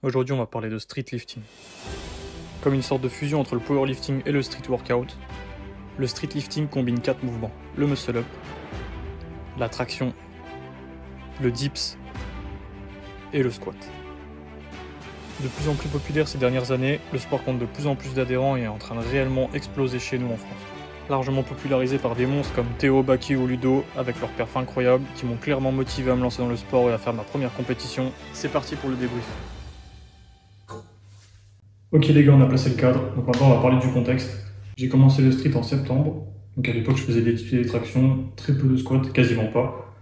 Aujourd'hui, on va parler de street lifting. Comme une sorte de fusion entre le powerlifting et le street workout, le street lifting combine 4 mouvements: le muscle-up, la traction, le dips et le squat. De plus en plus populaire ces dernières années, le sport compte de plus en plus d'adhérents et est en train de réellement exploser chez nous en France. Largement popularisé par des monstres comme Théo, Baki ou Ludo, avec leurs perfs incroyables, qui m'ont clairement motivé à me lancer dans le sport et à faire ma première compétition. C'est parti pour le débrief. Ok les gars, on a placé le cadre, donc maintenant on va parler du contexte. J'ai commencé le street en septembre, donc à l'époque je faisais des dips et des tractions, très peu de squats, quasiment pas.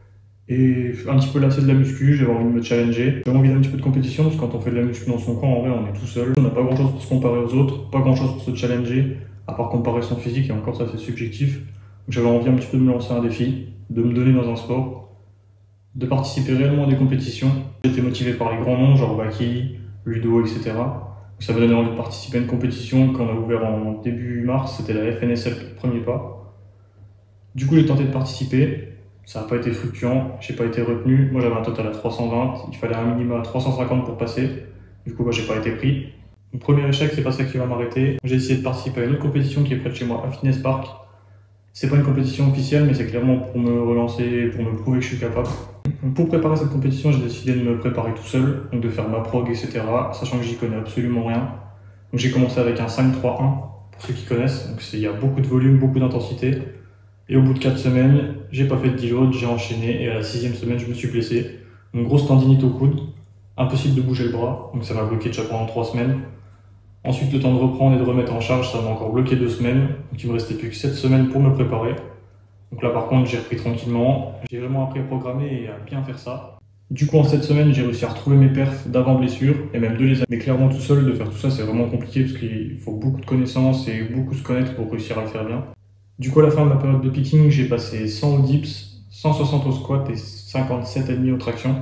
Et un petit peu lassé de la muscu, j'avais envie de me challenger. J'avais envie d'un petit peu de compétition, parce que quand on fait de la muscu dans son coin, en vrai on est tout seul. On n'a pas grand chose pour se comparer aux autres, pas grand chose pour se challenger, à part comparer son physique, et encore ça c'est subjectif. Donc j'avais envie un petit peu de me lancer un défi, de me donner dans un sport, de participer réellement à des compétitions. J'étais motivé par les grands noms, genre Baki, Ludo, etc. Ça m'a donné envie de participer à une compétition qu'on a ouvert en début mars, c'était la FNSL premier pas. Du coup j'ai tenté de participer, ça n'a pas été fluctuant, j'ai pas été retenu. Moi j'avais un total à 320, il fallait un minimum à 350 pour passer. Du coup j'ai pas été pris. Mon premier échec, c'est pas ça qui va m'arrêter. J'ai essayé de participer à une autre compétition qui est près de chez moi, à Fitness Park. C'est pas une compétition officielle, mais c'est clairement pour me relancer, pour me prouver que je suis capable. Pour préparer cette compétition, j'ai décidé de me préparer tout seul, donc de faire ma prog, etc., sachant que j'y connais absolument rien. Donc j'ai commencé avec un 5-3-1, pour ceux qui connaissent, donc il y a beaucoup de volume, beaucoup d'intensité. Et au bout de 4 semaines, j'ai pas fait de deload, j'ai enchaîné, et à la 6e semaine, je me suis blessé. Une grosse tendinite au coude, impossible de bouger le bras, donc ça m'a bloqué déjà pendant 3 semaines. Ensuite, le temps de reprendre et de remettre en charge, ça m'a encore bloqué 2 semaines, donc il me restait plus que 7 semaines pour me préparer. Donc là par contre j'ai repris tranquillement, j'ai vraiment appris à programmer et à bien faire ça. Du coup en cette semaine j'ai réussi à retrouver mes perfs d'avant blessure et même de les années. Mais clairement tout seul de faire tout ça c'est vraiment compliqué parce qu'il faut beaucoup de connaissances et beaucoup se connaître pour réussir à le faire bien. Du coup à la fin de ma période de picking j'ai passé 100 au dips, 160 au squat et 57,5 aux tractions.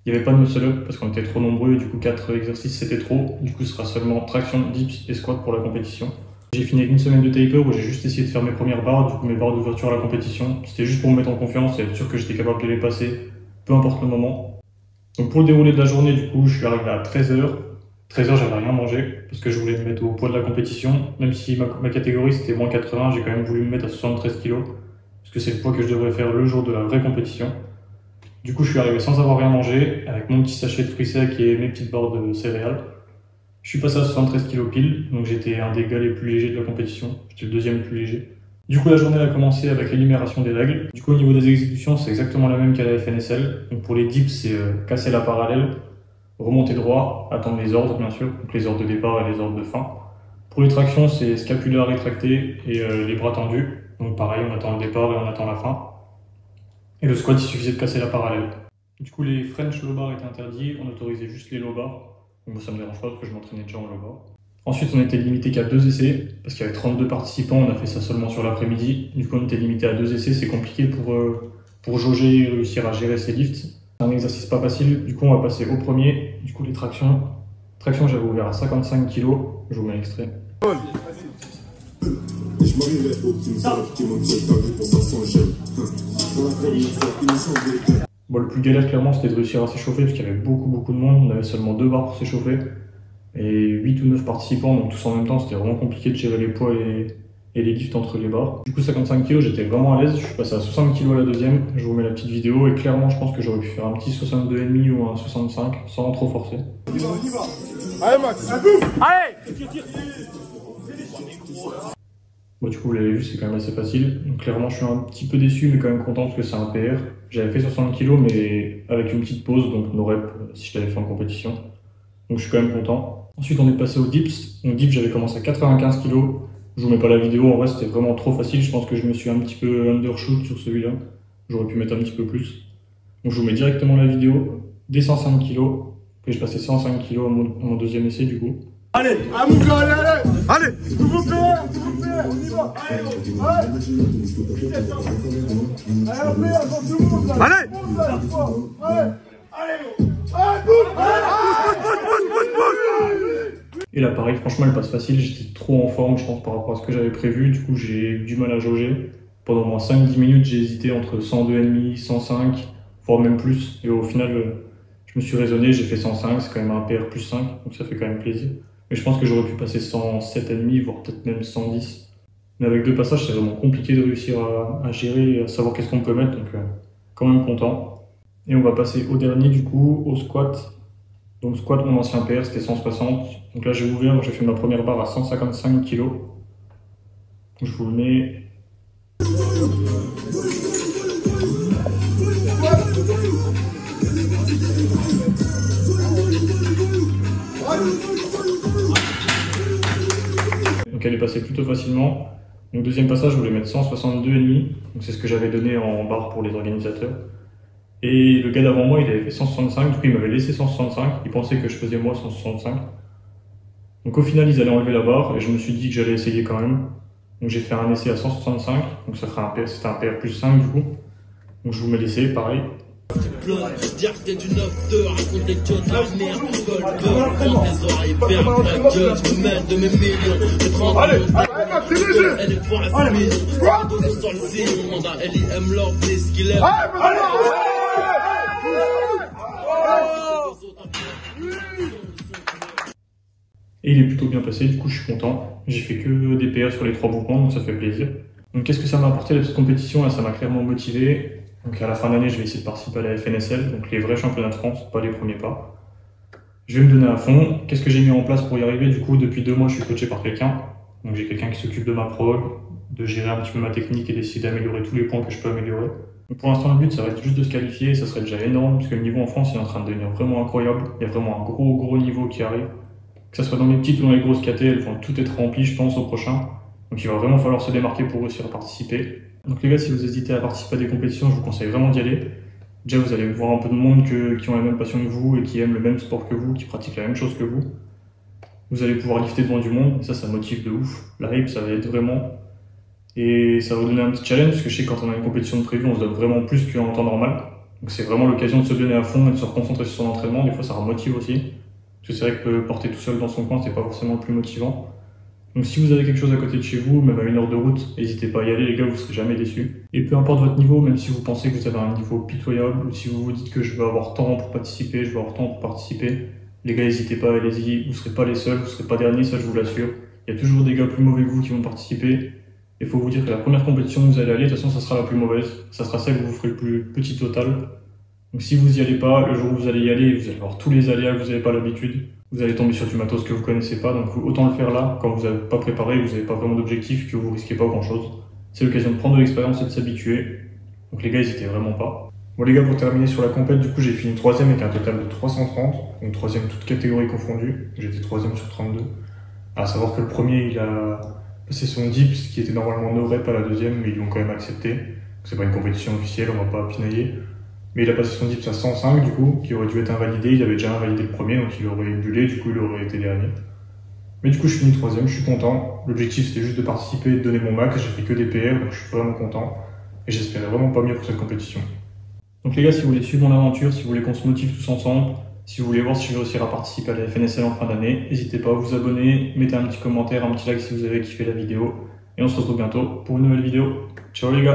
Il n'y avait pas de muscle up parce qu'on était trop nombreux et du coup 4 exercices c'était trop. Du coup ce sera seulement traction, dips et squat pour la compétition. J'ai fini avec une semaine de taper où j'ai juste essayé de faire mes premières barres, du coup mes barres d'ouverture à la compétition. C'était juste pour me mettre en confiance et être sûr que j'étais capable de les passer, peu importe le moment. Donc pour le déroulé de la journée, du coup, je suis arrivé à 13h. 13h, j'avais rien mangé parce que je voulais me mettre au poids de la compétition. Même si ma catégorie c'était moins 80, j'ai quand même voulu me mettre à 73 kg parce que c'est le poids que je devrais faire le jour de la vraie compétition. Du coup, je suis arrivé sans avoir rien mangé, avec mon petit sachet de fruits secs et mes petites barres de céréales. Je suis passé à 73 kg pile, donc j'étais un des gars les plus légers de la compétition. J'étais le deuxième le plus léger. Du coup, la journée a commencé avec l'énumération des règles. Du coup, au niveau des exécutions, c'est exactement la même qu'à la FNSL. Donc pour les dips, c'est casser la parallèle, remonter droit, attendre les ordres bien sûr, donc les ordres de départ et les ordres de fin. Pour les tractions, c'est scapulaire rétracté et les bras tendus. Donc pareil, on attend le départ et on attend la fin. Et le squat, il suffisait de casser la parallèle. Du coup, les French low bar étaient interdits, on autorisait juste les low bar. Donc ça me dérange pas parce que je m'entraînais déjà en low bar. Ensuite, on était limité qu'à 2 essais, parce qu'il y avait 32 participants, on a fait ça seulement sur l'après-midi. Du coup, on était limité à 2 essais, c'est compliqué pour jauger et réussir à gérer ces lifts. C'est un exercice pas facile, du coup, on va passer au premier. Du coup, les tractions. Tractions, j'avais ouvert à 55 kg, je vous mets l'extrait. Bon, le plus galère, clairement, c'était de réussir à s'échauffer, parce qu'il y avait beaucoup de monde. On avait seulement 2 barres pour s'échauffer. Et 8 ou 9 participants, donc tous en même temps, c'était vraiment compliqué de gérer les poids et les lifts entre les barres. Du coup, 55 kg, j'étais vraiment à l'aise. Je suis passé à 60 kg à la deuxième. Je vous mets la petite vidéo. Et clairement, je pense que j'aurais pu faire un petit 62,5 ou un 65 sans trop forcer. On y va. Allez, Max. Allez. Bon, du coup, vous l'avez vu, c'est quand même assez facile. Donc, clairement, je suis un petit peu déçu, mais quand même content parce que c'est un PR. J'avais fait 60 kg, mais avec une petite pause, donc no rep si je l'avais fait en compétition. Donc, je suis quand même content. Ensuite, on est passé au dips. Donc, dips, j'avais commencé à 95 kg. Je vous mets pas la vidéo, en vrai, c'était vraiment trop facile. Je pense que je me suis un petit peu undershoot sur celui-là. J'aurais pu mettre un petit peu plus. Donc, je vous mets directement la vidéo des 105 kg. Et je passais 105 kg à mon deuxième essai, du coup. Allez, à mon gars, allez, s'il vous plaît, on y va. Allez, allez, avant tout le monde, allez, Et là, pareil, franchement, elle passe facile. J'étais trop en forme, je pense, par rapport à ce que j'avais prévu. Du coup, j'ai eu du mal à jauger. Pendant au moins 5-10 minutes, j'ai hésité entre 102,5, 105, voire même plus. Et au final, je Je me suis raisonné, j'ai fait 105, c'est quand même un PR plus 5, donc ça fait quand même plaisir. Mais je pense que j'aurais pu passer 107,5, voire peut-être même 110. Mais avec 2 passages, c'est vraiment compliqué de réussir à gérer et à savoir qu'est-ce qu'on peut mettre, donc quand même content. Et on va passer au dernier du coup, au squat. Donc squat, mon ancien PR, c'était 160. Donc là j'ai ouvert, j'ai fait ma première barre à 155 kg. Donc je vous le mets. Donc elle est passée plutôt facilement. Donc deuxième passage, je voulais mettre 162,5. Donc c'est ce que j'avais donné en barre pour les organisateurs. Et le gars d'avant moi, il avait fait 165, du coup il m'avait laissé 165, il pensait que je faisais moi 165. Donc au final, ils allaient enlever la barre et je me suis dit que j'allais essayer quand même. Donc j'ai fait un essai à 165, donc ça fera c'était un PR plus 5 du coup. Donc je vous mets l'essai, pareil. Dire que t'es du 9-2, raconter que de la merde, prends tes oreilles, ferme ta gueule, je me mets de mes millions, je prends allez, c'est léger, elle est pour la famille, donner sur le zéro, mandat, elle aime l'or, c'est ce qu'il aime. Et il est plutôt bien passé, du coup je suis content. J'ai fait que des PR sur les 3 mouvements, donc ça fait plaisir. Donc qu'est-ce que ça m'a apporté la petite compétition? Là, ça m'a clairement motivé. Donc à la fin d'année, je vais essayer de participer à la FNSL, donc les vrais championnats de France, pas les premiers pas. Je vais me donner à fond. Qu'est-ce que j'ai mis en place pour y arriver? Du coup, depuis 2 mois, je suis coaché par quelqu'un. Donc j'ai quelqu'un qui s'occupe de ma prog, de gérer un petit peu ma technique et d'essayer d'améliorer tous les points que je peux améliorer. Donc pour l'instant, le but, ça va être juste de se qualifier, et ça serait déjà énorme, parce que le niveau en France, il est en train de devenir vraiment incroyable. Il y a vraiment un gros niveau qui arrive. Que ce soit dans les petites ou dans les grosses KT, elles vont toutes être remplies, je pense, au prochain. Donc il va vraiment falloir se démarquer pour réussir à participer. Donc les gars, si vous hésitez à participer à des compétitions, je vous conseille vraiment d'y aller. Déjà, vous allez voir un peu de monde qui ont la même passion que vous et qui aiment le même sport que vous, qui pratiquent la même chose que vous. Vous allez pouvoir lifter devant du monde, et ça motive de ouf. La hype, ça va être vraiment. Et ça va vous donner un petit challenge, parce que je sais que quand on a une compétition de prévue, on se donne vraiment plus qu'en temps normal. Donc c'est vraiment l'occasion de se donner à fond et de se reconcentrer sur son entraînement. Des fois, ça remotive aussi. Parce que c'est vrai que porter tout seul dans son coin, c'est pas forcément le plus motivant. Donc si vous avez quelque chose à côté de chez vous, même à 1 heure de route, n'hésitez pas à y aller les gars, vous serez jamais déçus. Et peu importe votre niveau, même si vous pensez que vous avez un niveau pitoyable, ou si vous vous dites que je vais avoir temps pour participer, je vais avoir temps pour participer, les gars n'hésitez pas, allez-y, vous serez pas les seuls, vous serez pas derniers, ça je vous l'assure. Il y a toujours des gars plus mauvais que vous qui vont participer. Il faut vous dire que la première compétition où vous allez aller, de toute façon ça sera la plus mauvaise, ça sera celle où vous ferez le plus petit total. Donc si vous n'y allez pas, le jour où vous allez y aller, vous allez avoir tous les aléas que vous n'avez pas l'habitude. Vous allez tomber sur du matos que vous ne connaissez pas, donc autant le faire là, quand vous n'avez pas préparé, vous n'avez pas vraiment d'objectif, que vous ne risquez pas grand chose. C'est l'occasion de prendre de l'expérience et de s'habituer. Donc les gars, n'hésitez vraiment pas. Bon les gars, pour terminer sur la compète, du coup j'ai fini 3ème avec un total de 330, donc 3ème toute catégorie confondue. J'étais 3ème sur 32. À savoir que le premier, il a passé son dips, qui était normalement no rep à la 2ème, mais ils l'ont quand même accepté. C'est pas une compétition officielle, on va pas pinailler. Mais il a passé son dips à 105 du coup, qui aurait dû être invalidé. Il avait déjà invalidé le premier, donc il aurait bullé, du coup il aurait été dernier. Mais du coup je finis 3ème, je suis content. L'objectif c'était juste de participer et de donner mon max. J'ai fait que des PR, donc je suis vraiment content. Et j'espérais vraiment pas mieux pour cette compétition. Donc les gars, si vous voulez suivre mon aventure, si vous voulez qu'on se motive tous ensemble, si vous voulez voir si je vais réussir à participer à la FNSL en fin d'année, n'hésitez pas à vous abonner, mettez un petit commentaire, un petit like si vous avez kiffé la vidéo. Et on se retrouve bientôt pour une nouvelle vidéo. Ciao les gars!